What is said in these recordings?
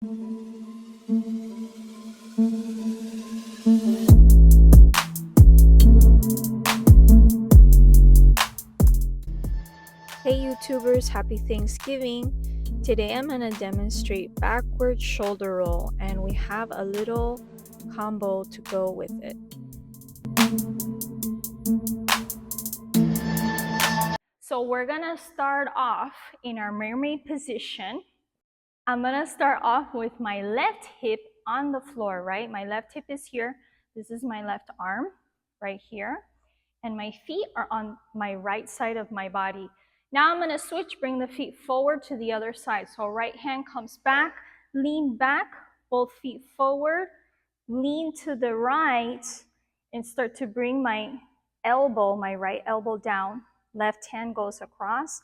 Hey YouTubers, happy Thanksgiving! Today I'm going to demonstrate backward shoulder roll and we have a little combo to go with it. So we're going to start off in our mermaid position. I'm going to start off with my left hip on the floor, right? My left hip is here. This is my left arm right here. And my feet are on my right side of my body. Now I'm going to switch, bring the feet forward to the other side. So right hand comes back, lean back, both feet forward, lean to the right, and start to bring my elbow, my right elbow down. Left hand goes across,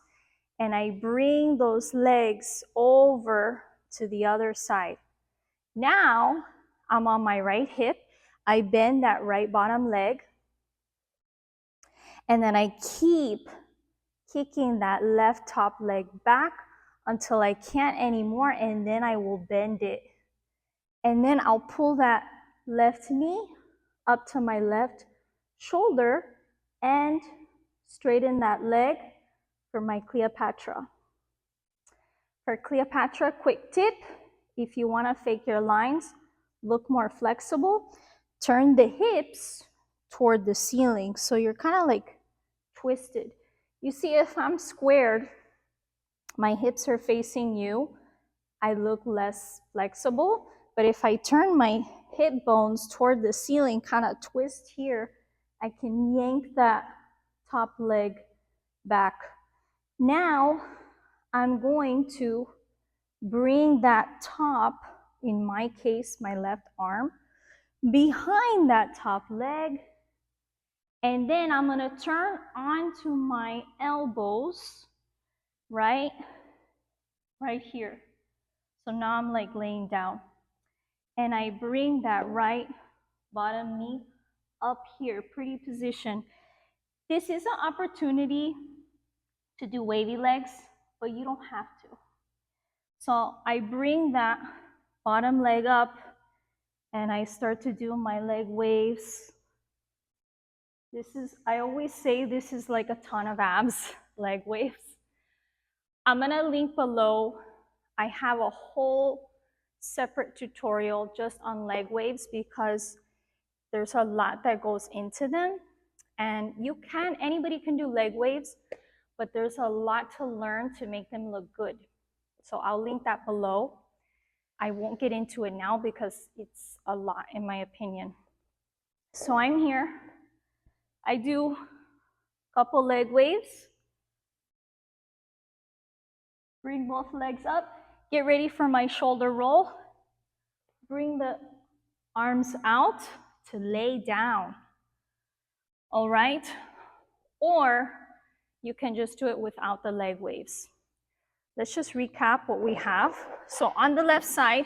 and I bring those legs over to the other side. Now I'm on my right hip. I bend that right bottom leg. And then I keep kicking that left top leg back until I can't anymore, and then I will bend it. And then I'll pull that left knee up to my left shoulder and straighten that leg for my Cleopatra. For Cleopatra, quick tip, if you want to fake your lines, look more flexible, turn the hips toward the ceiling so you're kind of like twisted. You see, if I'm squared, my hips are facing you, I look less flexible. But if I turn my hip bones toward the ceiling, kind of twist here, I can yank that top leg back. Now, I'm going to bring that top, in my case, my left arm, behind that top leg. And then I'm going to turn onto my elbows, right here. So now I'm like laying down. And I bring that right bottom knee up here, pretty position. This is an opportunity to do wavy legs, but you don't have to. So I bring that bottom leg up and I start to do my leg waves. I always say this is like a ton of abs, leg waves. I'm gonna link below. I have a whole separate tutorial just on leg waves because there's a lot that goes into them. And anybody can do leg waves, but there's a lot to learn to make them look good. So I'll link that below. I won't get into it now because it's a lot in my opinion. So I'm here. I do a couple leg waves. Bring both legs up. Get ready for my shoulder roll. Bring the arms out to lay down. All right? Or you can just do it without the leg waves. Let's just recap what we have. So on the left side,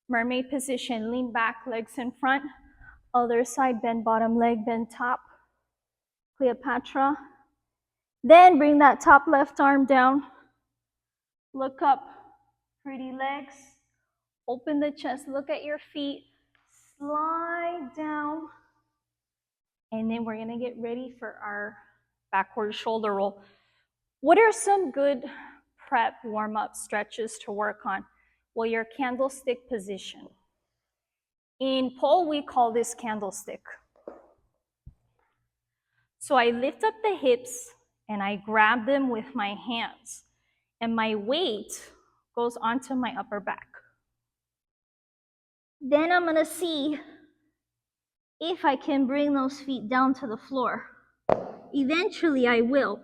mermaid position, lean back, legs in front. Other side, bend bottom leg, bend top. Cleopatra. Then bring that top left arm down. Look up, pretty legs. Open the chest, look at your feet. Slide down. And then we're gonna get ready for our backward shoulder roll. What are some good prep warm-up stretches to work on? Well, your candlestick position. In pole, we call this candlestick. So I lift up the hips and I grab them with my hands, and my weight goes onto my upper back. Then I'm gonna see if I can bring those feet down to the floor. Eventually I will.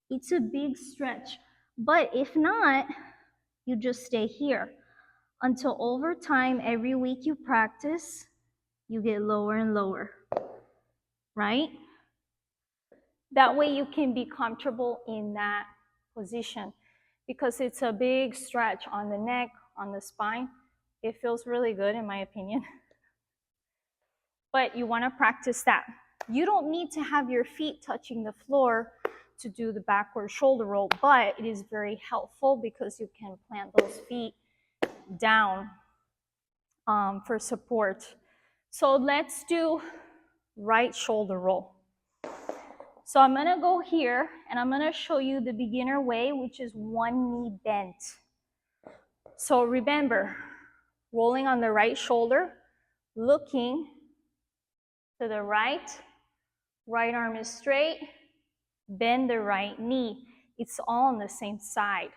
It's a big stretch, but if not, you just stay here until over time, every week you practice, you get lower and lower, right? That way you can be comfortable in that position because it's a big stretch on the neck, on the spine. It feels really good in my opinion. But you want to practice that. You don't need to have your feet touching the floor to do the backward shoulder roll, but it is very helpful because you can plant those feet down for support. So let's do right shoulder roll. So I'm gonna go here and I'm gonna show you the beginner way, which is one knee bent. So remember, rolling on the right shoulder, looking to the right, right arm is straight, bend the right knee. It's all on the same side.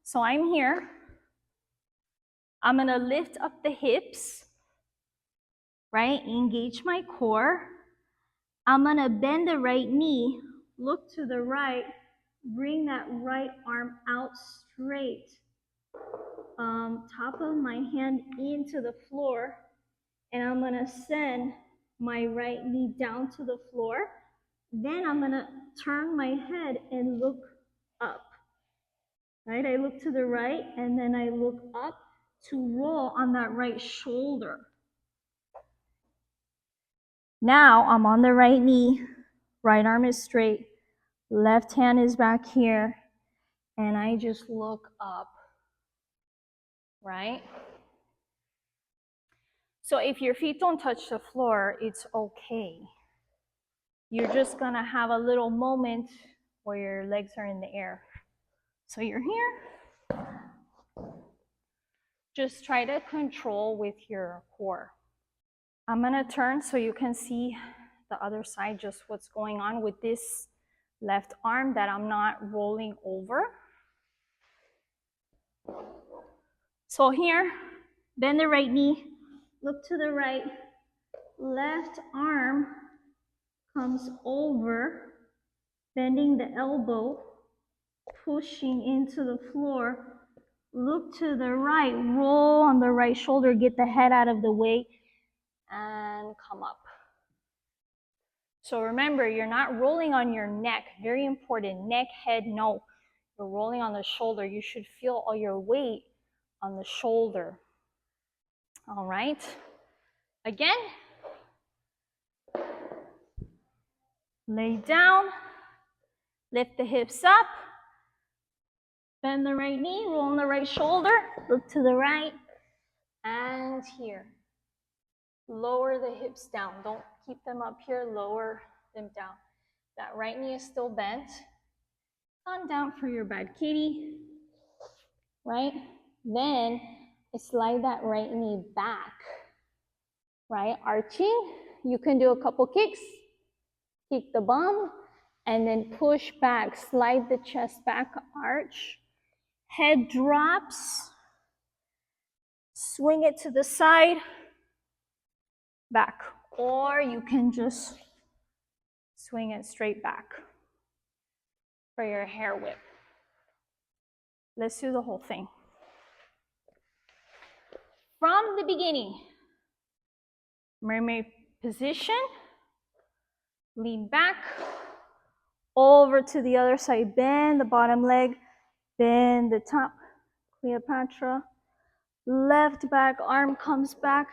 So I'm here. I'm gonna lift up the hips, right? Engage my core. I'm gonna bend the right knee, look to the right, bring that right arm out straight. Top of my hand into the floor, and I'm gonna send my right knee down to the floor. Then I'm gonna turn my head and look up, right? I look to the right, and then I look up to roll on that right shoulder. Now I'm on the right knee, right arm is straight, left hand is back here, and I just look up, right? So if your feet don't touch the floor, it's okay. You're just gonna have a little moment where your legs are in the air. So you're here. Just try to control with your core. I'm gonna turn so you can see the other side, just what's going on with this left arm that I'm not rolling over. So here, bend the right knee, look to the right, left arm comes over, bending the elbow, pushing into the floor, look to the right, roll on the right shoulder, get the head out of the way, and come up. So remember, you're not rolling on your neck, very important, neck, head, no. You're rolling on the shoulder. You should feel all your weight on the shoulder. All right, again, lay down, lift the hips up, bend the right knee, roll on the right shoulder, look to the right, and here. Lower the hips down. Don't keep them up here, lower them down. That right knee is still bent. Come down for your bad kitty, right? Then slide that right knee back, right? Arching. You can do a couple kicks. Kick the bum, and then push back. Slide the chest back, arch. Head drops. Swing it to the side, back. Or you can just swing it straight back for your hair whip. Let's do the whole thing. From the beginning, mermaid position, lean back, over to the other side, bend the bottom leg, bend the top, Cleopatra, left back arm comes back,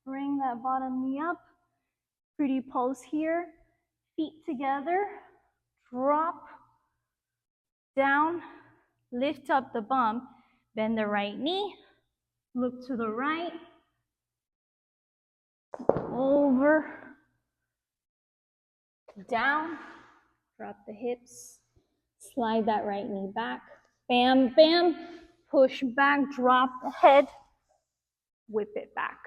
bring that bottom knee up, pretty pose here, feet together, drop, down, lift up the bum, bend the right knee, look to the right, over, down, drop the hips, slide that right knee back, bam, bam, push back, drop the head, whip it back.